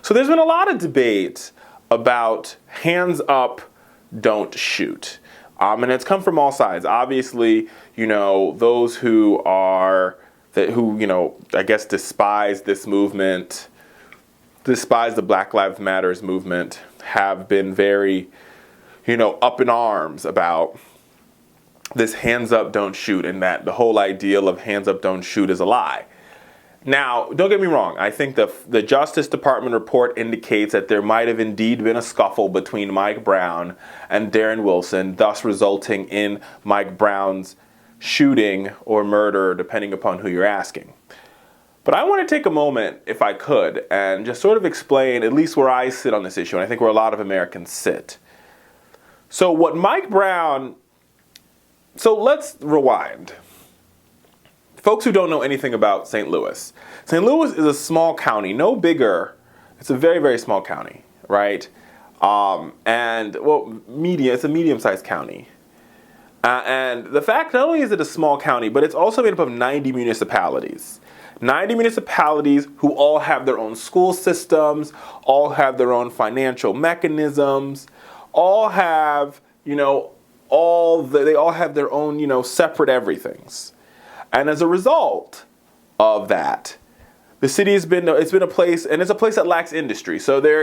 So there's been a lot of debate about hands up, don't shoot. And it's come from all sides. Obviously, those who I guess despise this movement, despise the Black Lives Matters movement, have been very, up in arms about this hands up, don't shoot, and that the whole ideal of hands up, don't shoot is a lie. Now, don't get me wrong. I think the Justice Department report indicates that there might have indeed been a scuffle between Mike Brown and Darren Wilson, thus resulting in Mike Brown's shooting or murder, depending upon who you're asking. But I want to take a moment, if I could, and just sort of explain at least where I sit on this issue, and I think where a lot of Americans sit. So let's rewind. Folks who don't know anything about St. Louis. St. Louis is a small county, no bigger. It's a very, very small county, right? It's a medium-sized county. And the fact, not only is it a small county, but it's also made up of 90 municipalities. 90 municipalities who all have their own school systems, all have their own financial mechanisms, all have, they all have their own, separate everythings. And as a result of that, the city it's been a place, and it's a place that lacks industry. So the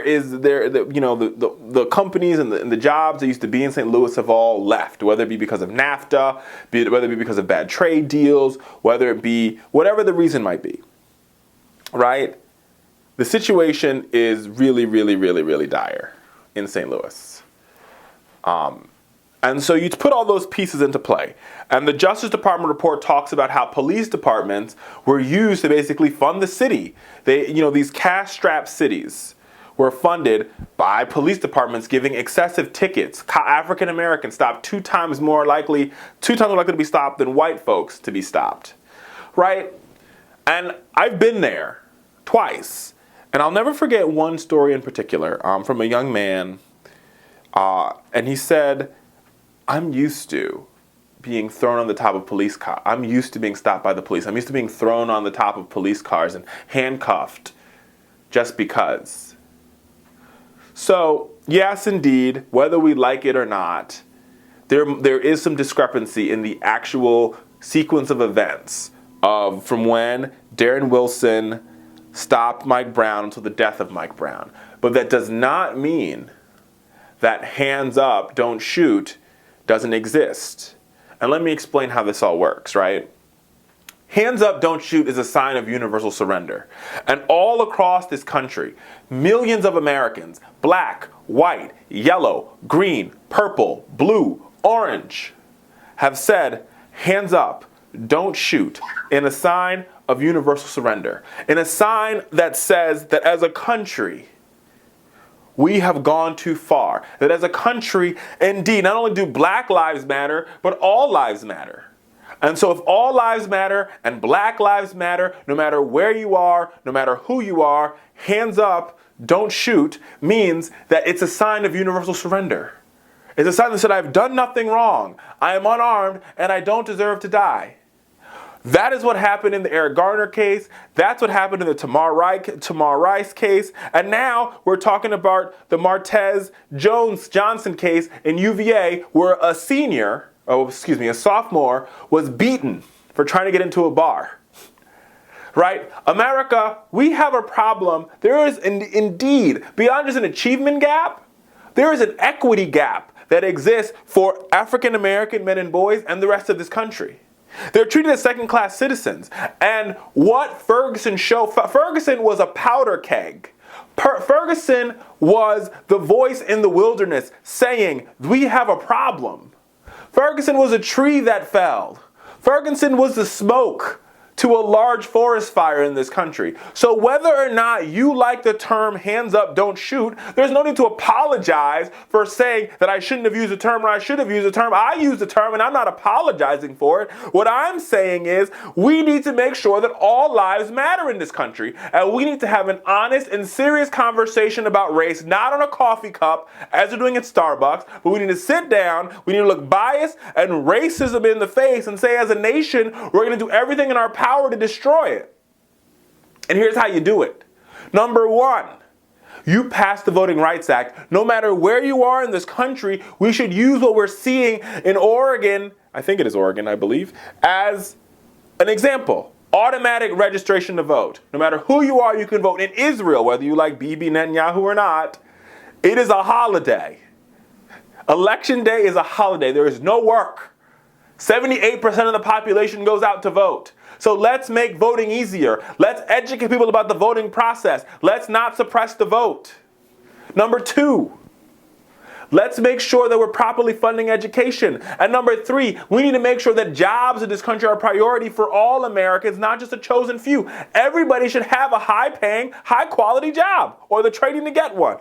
companies and the jobs that used to be in St. Louis have all left, whether it be because of NAFTA, whether it be because of bad trade deals, whether it be whatever the reason might be, right? The situation is really, really, really, really dire in St. Louis. And so you put all those pieces into play. And the Justice Department report talks about how police departments were used to basically fund the city. These cash-strapped cities were funded by police departments giving excessive tickets. African Americans stopped two times more likely to be stopped than white folks to be stopped, right? And I've been there twice. And I'll never forget one story in particular from a young man. And he said, I'm used to being thrown on the top of police cars. I'm used to being stopped by the police. I'm used to being thrown on the top of police cars and handcuffed just because. So, yes, indeed, whether we like it or not, there is some discrepancy in the actual sequence of events from when Darren Wilson stopped Mike Brown until the death of Mike Brown. But that does not mean that hands up, don't shoot doesn't exist. And let me explain how this all works, right? Hands up, don't shoot is a sign of universal surrender. And all across this country, millions of Americans, black, white, yellow, green, purple, blue, orange, have said, hands up, don't shoot, in a sign of universal surrender. In a sign that says that as a country, we have gone too far. That as a country, indeed, not only do Black lives matter, but all lives matter. And so if all lives matter and Black lives matter, no matter where you are, no matter who you are, hands up, don't shoot, means that it's a sign of universal surrender. It's a sign that said, I've done nothing wrong. I am unarmed and I don't deserve to die. That is what happened in the Eric Garner case. That's what happened in the Tamar Rice case. And now we're talking about the Martez Johnson case in UVA, where a sophomore was beaten for trying to get into a bar. Right? America, we have a problem. There is indeed, beyond just an achievement gap, there is an equity gap that exists for African American men and boys and the rest of this country. They're treated as second-class citizens. And what Ferguson was a powder keg. Ferguson was the voice in the wilderness saying, we have a problem. Ferguson was a tree that fell. Ferguson was the smoke to a large forest fire in this country. So whether or not you like the term hands up, don't shoot, there's no need to apologize for saying that I shouldn't have used the term or I should have used the term. I used the term and I'm not apologizing for it. What I'm saying is we need to make sure that all lives matter in this country, and we need to have an honest and serious conversation about race, not on a coffee cup as they're doing at Starbucks, but we need to sit down, we need to look bias and racism in the face and say, as a nation, we're going to do everything in our power to destroy it. And here's how you do it. Number one, You passed the Voting Rights Act. No matter where you are in this country, we should use what we're seeing in Oregon, I think it is Oregon, I believe, as an example. Automatic registration to vote. No matter who you are, you can vote. In Israel, whether you like Bibi Netanyahu or not, it is a holiday. Election day is a holiday. There is no work. 78% of the population goes out to vote. So let's make voting easier. Let's educate people about the voting process. Let's not suppress the vote. Number 2, let's make sure that we're properly funding education. And number 3, we need to make sure that jobs in this country are a priority for all Americans, not just a chosen few. Everybody should have a high-paying, high-quality job, or the training to get one.